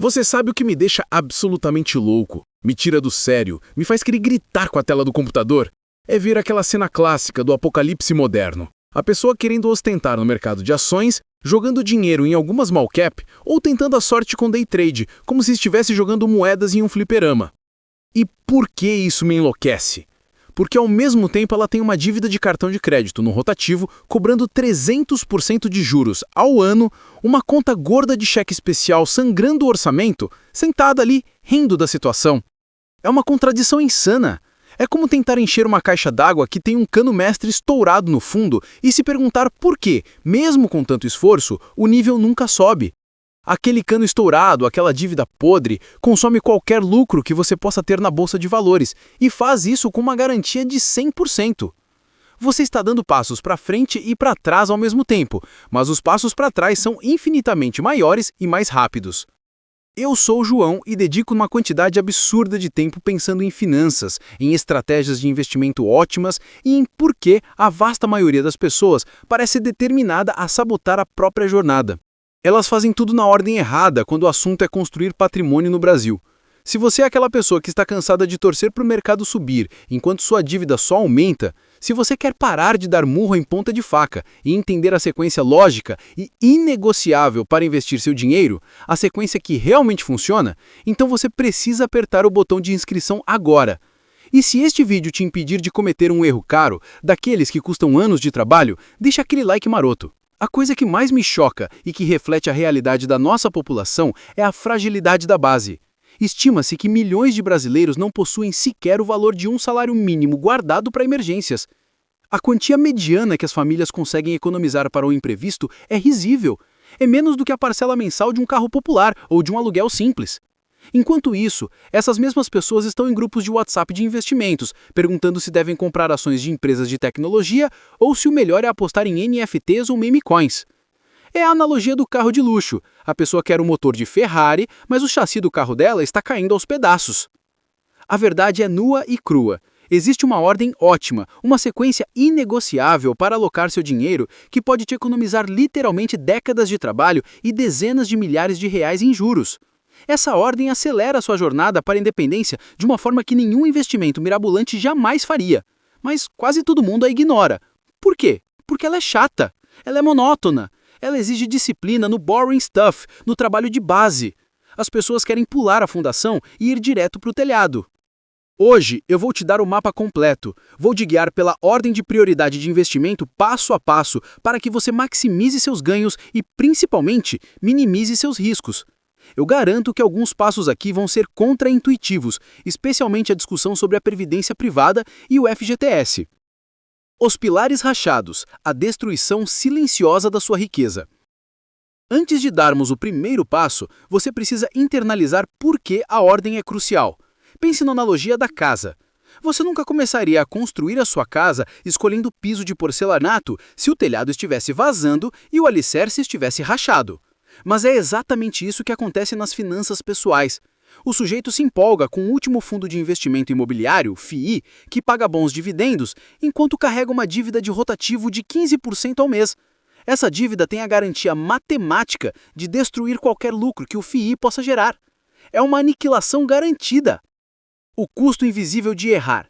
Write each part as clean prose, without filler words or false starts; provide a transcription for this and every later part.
Você sabe o que me deixa absolutamente louco, me tira do sério, me faz querer gritar com a tela do computador? É ver aquela cena clássica do apocalipse moderno. A pessoa querendo ostentar no mercado de ações, jogando dinheiro em algumas small cap ou tentando a sorte com day trade, como se estivesse jogando moedas em um fliperama. E por que isso me enlouquece? Porque ao mesmo tempo ela tem uma dívida de cartão de crédito no rotativo, cobrando 300% de juros ao ano, uma conta gorda de cheque especial sangrando o orçamento, sentada ali, rindo da situação. É uma contradição insana. É como tentar encher uma caixa d'água que tem um cano mestre estourado no fundo e se perguntar por que, mesmo com tanto esforço, o nível nunca sobe. Aquele cano estourado, aquela dívida podre, consome qualquer lucro que você possa ter na bolsa de valores e faz isso com uma garantia de 100%. Você está dando passos para frente e para trás ao mesmo tempo, mas os passos para trás são infinitamente maiores e mais rápidos. Eu sou o João e dedico uma quantidade absurda de tempo pensando em finanças, em estratégias de investimento ótimas e em por que a vasta maioria das pessoas parece determinada a sabotar a própria jornada. Elas fazem tudo na ordem errada quando o assunto é construir patrimônio no Brasil. Se você é aquela pessoa que está cansada de torcer para o mercado subir enquanto sua dívida só aumenta, se você quer parar de dar murro em ponta de faca e entender a sequência lógica e inegociável para investir seu dinheiro, a sequência que realmente funciona, então você precisa apertar o botão de inscrição agora. E se este vídeo te impedir de cometer um erro caro, daqueles que custam anos de trabalho, deixa aquele like maroto. A coisa que mais me choca e que reflete a realidade da nossa população é a fragilidade da base. Estima-se que milhões de brasileiros não possuem sequer o valor de um salário mínimo guardado para emergências. A quantia mediana que as famílias conseguem economizar para o imprevisto é risível. É menos do que a parcela mensal de um carro popular ou de um aluguel simples. Enquanto isso, essas mesmas pessoas estão em grupos de WhatsApp de investimentos, perguntando se devem comprar ações de empresas de tecnologia ou se o melhor é apostar em NFTs ou meme coins. É a analogia do carro de luxo. A pessoa quer um motor de Ferrari, mas o chassi do carro dela está caindo aos pedaços. A verdade é nua e crua. Existe uma ordem ótima, uma sequência inegociável para alocar seu dinheiro que pode te economizar literalmente décadas de trabalho e dezenas de milhares de reais em juros. Essa ordem acelera sua jornada para a independência de uma forma que nenhum investimento mirabolante jamais faria. Mas quase todo mundo a ignora. Por quê? Porque ela é chata, ela é monótona, ela exige disciplina no boring stuff, no trabalho de base. As pessoas querem pular a fundação e ir direto para o telhado. Hoje eu vou te dar o mapa completo, vou te guiar pela ordem de prioridade de investimento passo a passo para que você maximize seus ganhos e, principalmente, minimize seus riscos. Eu garanto que alguns passos aqui vão ser contraintuitivos, especialmente a discussão sobre a previdência privada e o FGTS. Os pilares rachados, a destruição silenciosa da sua riqueza. Antes de darmos o primeiro passo, você precisa internalizar por que a ordem é crucial. Pense na analogia da casa. Você nunca começaria a construir a sua casa escolhendo piso de porcelanato se o telhado estivesse vazando e o alicerce estivesse rachado. Mas é exatamente isso que acontece nas finanças pessoais. O sujeito se empolga com o último fundo de investimento imobiliário, FII, que paga bons dividendos, enquanto carrega uma dívida de rotativo de 15% ao mês. Essa dívida tem a garantia matemática de destruir qualquer lucro que o FII possa gerar. É uma aniquilação garantida. O custo invisível de errar.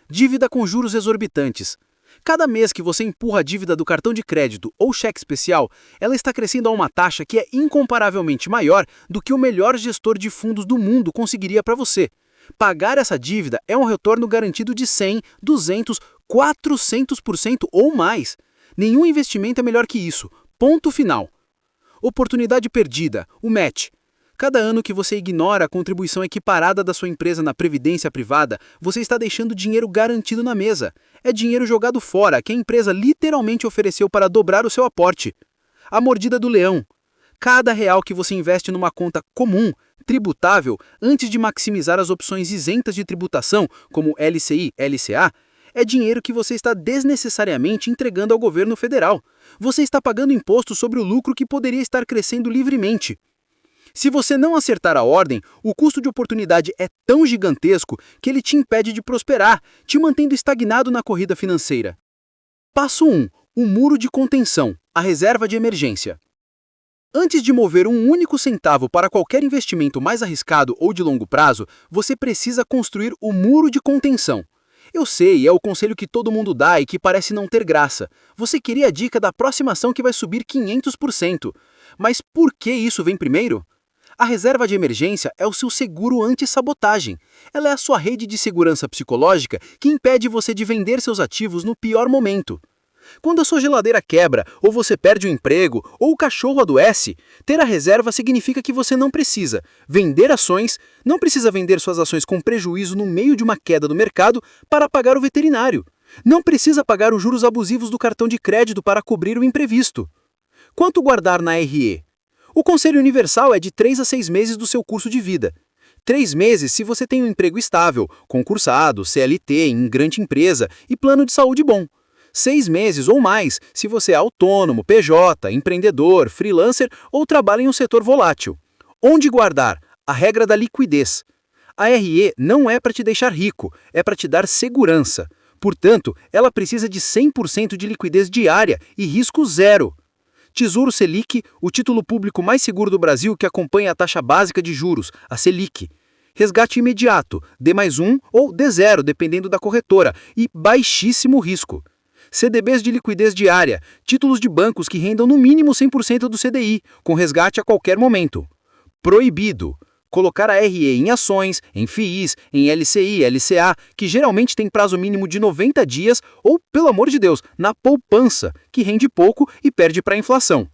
Dívida com juros exorbitantes. Cada mês que você empurra a dívida do cartão de crédito ou cheque especial, ela está crescendo a uma taxa que é incomparavelmente maior do que o melhor gestor de fundos do mundo conseguiria para você. Pagar essa dívida é um retorno garantido de 100, 200, 400% ou mais. Nenhum investimento é melhor que isso. Ponto final. Oportunidade perdida, o match. Cada ano que você ignora a contribuição equiparada da sua empresa na previdência privada, você está deixando dinheiro garantido na mesa. É dinheiro jogado fora que a empresa literalmente ofereceu para dobrar o seu aporte. A mordida do leão. Cada real que você investe numa conta comum, tributável, antes de maximizar as opções isentas de tributação, como LCI, LCA, é dinheiro que você está desnecessariamente entregando ao governo federal. Você está pagando imposto sobre o lucro que poderia estar crescendo livremente. Se você não acertar a ordem, o custo de oportunidade é tão gigantesco que ele te impede de prosperar, te mantendo estagnado na corrida financeira. Passo 1. O muro de contenção, a reserva de emergência. Antes de mover um único centavo para qualquer investimento mais arriscado ou de longo prazo, você precisa construir o muro de contenção. Eu sei, é o conselho que todo mundo dá e que parece não ter graça. Você queria a dica da próxima ação que vai subir 500%. Mas por que isso vem primeiro? A reserva de emergência é o seu seguro anti-sabotagem. Ela é a sua rede de segurança psicológica que impede você de vender seus ativos no pior momento. Quando a sua geladeira quebra, ou você perde o emprego, ou o cachorro adoece, ter a reserva significa que você não precisa vender ações, não precisa vender suas ações com prejuízo no meio de uma queda do mercado para pagar o veterinário. Não precisa pagar os juros abusivos do cartão de crédito para cobrir o imprevisto. Quanto guardar na RE? O conselho universal é de 3 a 6 meses do seu curso de vida. 3 meses se você tem um emprego estável, concursado, CLT, em grande empresa e plano de saúde bom. 6 meses ou mais se você é autônomo, PJ, empreendedor, freelancer ou trabalha em um setor volátil. Onde guardar? A regra da liquidez. A RE não é para te deixar rico, é para te dar segurança. Portanto, ela precisa de 100% de liquidez diária e risco zero. Tesouro Selic, o título público mais seguro do Brasil que acompanha a taxa básica de juros, a Selic. Resgate imediato, D+1 ou D0, dependendo da corretora, e baixíssimo risco. CDBs de liquidez diária, títulos de bancos que rendam no mínimo 100% do CDI, com resgate a qualquer momento. Proibido. Colocar a RE em ações, em FIIs, em LCI, LCA, que geralmente tem prazo mínimo de 90 dias, ou, pelo amor de Deus, na poupança, que rende pouco e perde para a inflação.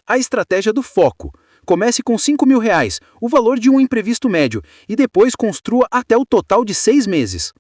A estratégia do foco. Comece com R$5.000, o valor de um imprevisto médio, e depois construa até o total de 6 meses.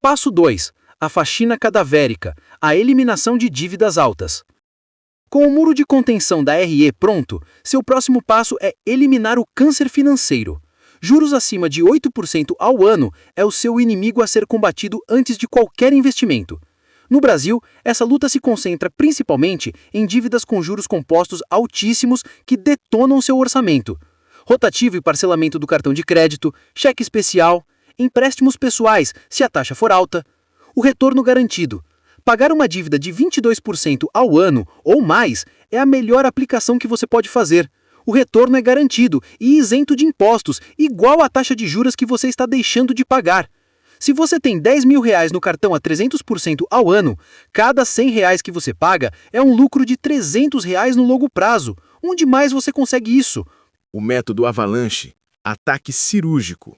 Passo 2. A faxina cadavérica, a eliminação de dívidas altas. Com o muro de contenção da RE pronto, seu próximo passo é eliminar o câncer financeiro. Juros acima de 8% ao ano é o seu inimigo a ser combatido antes de qualquer investimento. No Brasil, essa luta se concentra principalmente em dívidas com juros compostos altíssimos que detonam seu orçamento. Rotativo e parcelamento do cartão de crédito, cheque especial, empréstimos pessoais, se a taxa for alta. O retorno garantido. Pagar uma dívida de 22% ao ano ou mais é a melhor aplicação que você pode fazer. O retorno é garantido e isento de impostos, igual à taxa de juros que você está deixando de pagar. Se você tem R$10.000 no cartão a 300% ao ano, cada R$100 que você paga é um lucro de R$300 no longo prazo. Onde mais você consegue isso? O método Avalanche, ataque cirúrgico.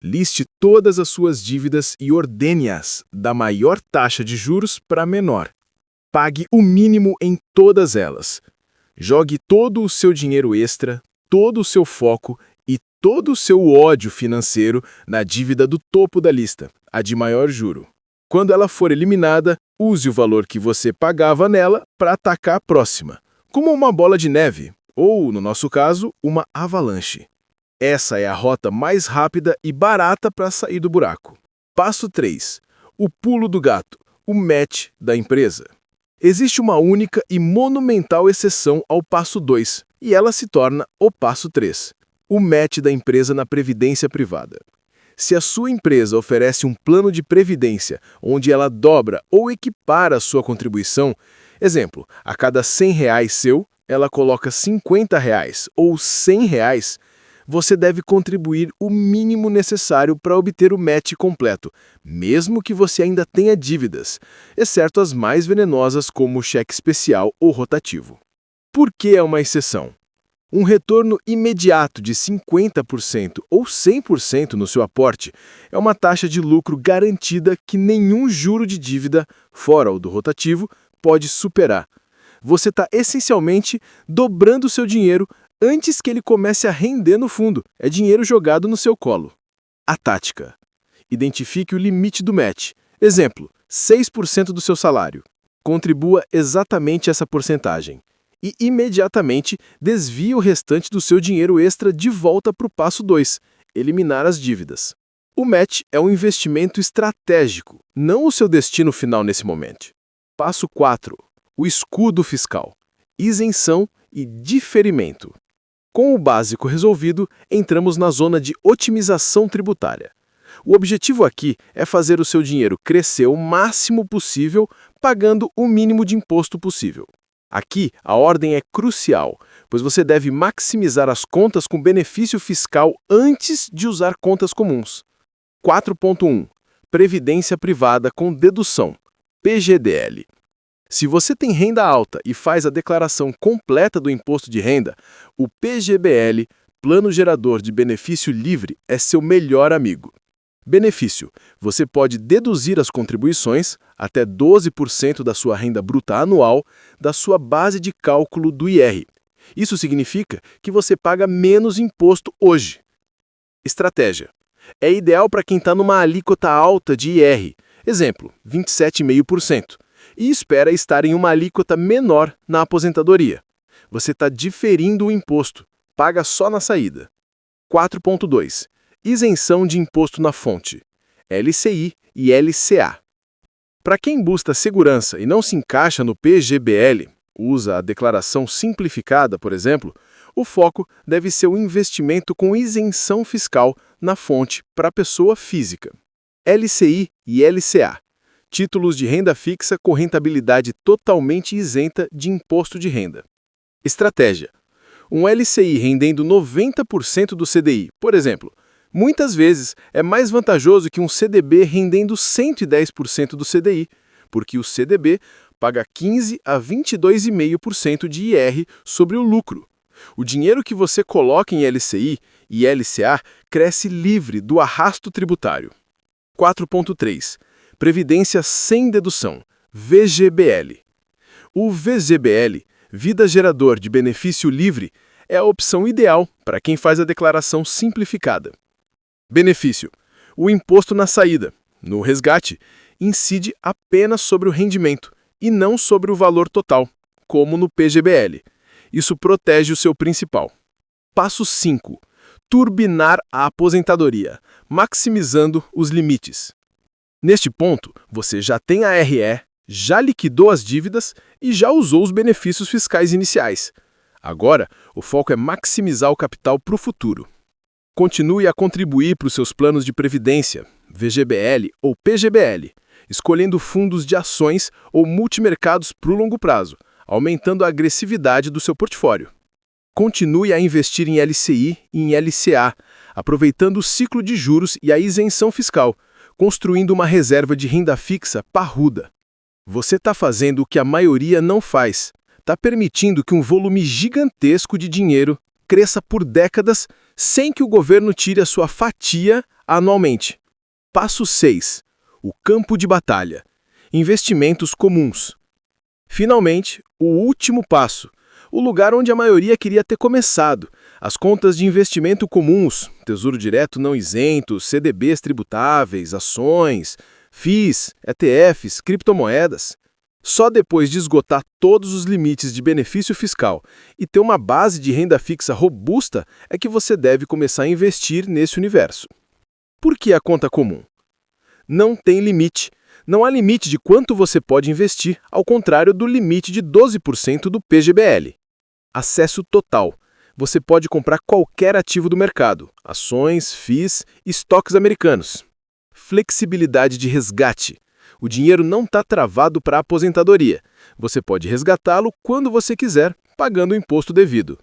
Liste todas as suas dívidas e ordene-as da maior taxa de juros para a menor. Pague o mínimo em todas elas. Jogue todo o seu dinheiro extra, todo o seu foco e todo o seu ódio financeiro na dívida do topo da lista, a de maior juro. Quando ela for eliminada, use o valor que você pagava nela para atacar a próxima, como uma bola de neve, ou, no nosso caso, uma avalanche. Essa é a rota mais rápida e barata para sair do buraco. Passo 3. O pulo do gato, o match da empresa. Existe uma única e monumental exceção ao passo 2, e ela se torna o passo 3. O match da empresa na previdência privada. Se a sua empresa oferece um plano de previdência onde ela dobra ou equipara a sua contribuição, exemplo, a cada R$100 seu, ela coloca R$50 ou R$100, você deve contribuir o mínimo necessário para obter o match completo, mesmo que você ainda tenha dívidas, exceto as mais venenosas como o cheque especial ou rotativo. Por que é uma exceção? Um retorno imediato de 50% ou 100% no seu aporte é uma taxa de lucro garantida que nenhum juro de dívida, fora o do rotativo, pode superar. Você está essencialmente dobrando seu dinheiro antes que ele comece a render no fundo. É dinheiro jogado no seu colo. A tática. Identifique o limite do match. Exemplo, 6% do seu salário. Contribua exatamente essa porcentagem. E imediatamente desvie o restante do seu dinheiro extra de volta para o passo 2, eliminar as dívidas. O match é um investimento estratégico, não o seu destino final nesse momento. Passo 4. O escudo fiscal. Isenção e diferimento. Com o básico resolvido, entramos na zona de otimização tributária. O objetivo aqui é fazer o seu dinheiro crescer o máximo possível, pagando o mínimo de imposto possível. Aqui, a ordem é crucial, pois você deve maximizar as contas com benefício fiscal antes de usar contas comuns. 4.1. Previdência privada com dedução, PGDL. Se você tem renda alta e faz a declaração completa do imposto de renda, o PGBL, Plano Gerador de Benefício Livre, é seu melhor amigo. Benefício: você pode deduzir as contribuições, até 12% da sua renda bruta anual, da sua base de cálculo do IR. Isso significa que você paga menos imposto hoje. Estratégia: é ideal para quem está numa alíquota alta de IR, exemplo, 27,5%, e espera estar em uma alíquota menor na aposentadoria. Você está diferindo o imposto, paga só na saída. 4.2. Isenção de imposto na fonte, LCI e LCA. Para quem busca segurança e não se encaixa no PGBL, usa a declaração simplificada, por exemplo, o foco deve ser o investimento com isenção fiscal na fonte para a pessoa física. LCI e LCA. Títulos de renda fixa com rentabilidade totalmente isenta de imposto de renda. Estratégia: um LCI rendendo 90% do CDI, por exemplo, muitas vezes é mais vantajoso que um CDB rendendo 110% do CDI, porque o CDB paga 15 a 22,5% de IR sobre o lucro. O dinheiro que você coloca em LCI e LCA cresce livre do arrasto tributário. 4.3. Previdência sem dedução, VGBL. O VGBL, Vida Gerador de Benefício Livre, é a opção ideal para quem faz a declaração simplificada. Benefício: o imposto na saída, no resgate, incide apenas sobre o rendimento e não sobre o valor total, como no PGBL. Isso protege o seu principal. Passo 5. Turbinar a aposentadoria, maximizando os limites. Neste ponto, você já tem a RE, já liquidou as dívidas e já usou os benefícios fiscais iniciais. Agora, o foco é maximizar o capital para o futuro. Continue a contribuir para os seus planos de previdência, VGBL ou PGBL, escolhendo fundos de ações ou multimercados para o longo prazo, aumentando a agressividade do seu portfólio. Continue a investir em LCI e em LCA, aproveitando o ciclo de juros e a isenção fiscal, construindo uma reserva de renda fixa parruda. Você está fazendo o que a maioria não faz. Está permitindo que um volume gigantesco de dinheiro cresça por décadas sem que o governo tire a sua fatia anualmente. Passo 6. O campo de batalha. Investimentos comuns. Finalmente, o último passo. O lugar onde a maioria queria ter começado. As contas de investimento comuns, Tesouro Direto não isento, CDBs tributáveis, ações, FIIs, ETFs, criptomoedas. Só depois de esgotar todos os limites de benefício fiscal e ter uma base de renda fixa robusta é que você deve começar a investir nesse universo. Por que a conta comum? Não tem limite. Não há limite de quanto você pode investir, ao contrário do limite de 12% do PGBL. Acesso total. Você pode comprar qualquer ativo do mercado, ações, FIIs, estoques americanos. Flexibilidade de resgate. O dinheiro não está travado para a aposentadoria. Você pode resgatá-lo quando você quiser, pagando o imposto devido.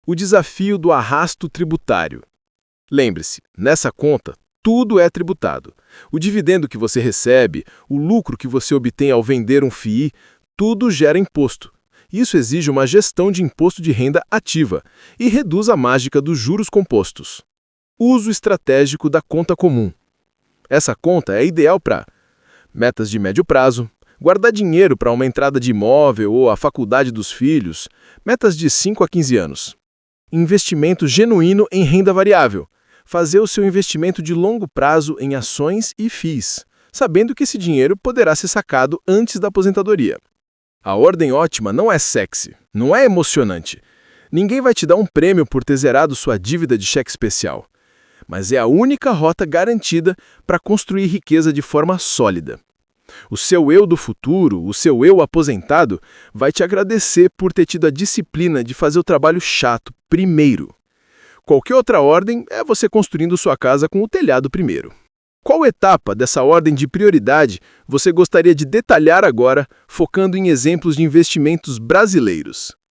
O desafio do arrasto tributário. Lembre-se, nessa conta, tudo é tributado. O dividendo que você recebe, o lucro que você obtém ao vender um FII, tudo gera imposto. Isso exige uma gestão de imposto de renda ativa e reduz a mágica dos juros compostos. Uso estratégico da conta comum. Essa conta é ideal para metas de médio prazo, guardar dinheiro para uma entrada de imóvel ou a faculdade dos filhos, metas de 5 a 15 anos. Investimento genuíno em renda variável. Fazer o seu investimento de longo prazo em ações e FIIs, sabendo que esse dinheiro poderá ser sacado antes da aposentadoria. A ordem ótima não é sexy, não é emocionante. Ninguém vai te dar um prêmio por ter zerado sua dívida de cheque especial. Mas é a única rota garantida para construir riqueza de forma sólida. O seu eu do futuro, o seu eu aposentado, vai te agradecer por ter tido a disciplina de fazer o trabalho chato primeiro. Qualquer outra ordem é você construindo sua casa com o telhado primeiro. Qual etapa dessa ordem de prioridade você gostaria de detalhar agora, focando em exemplos de investimentos brasileiros?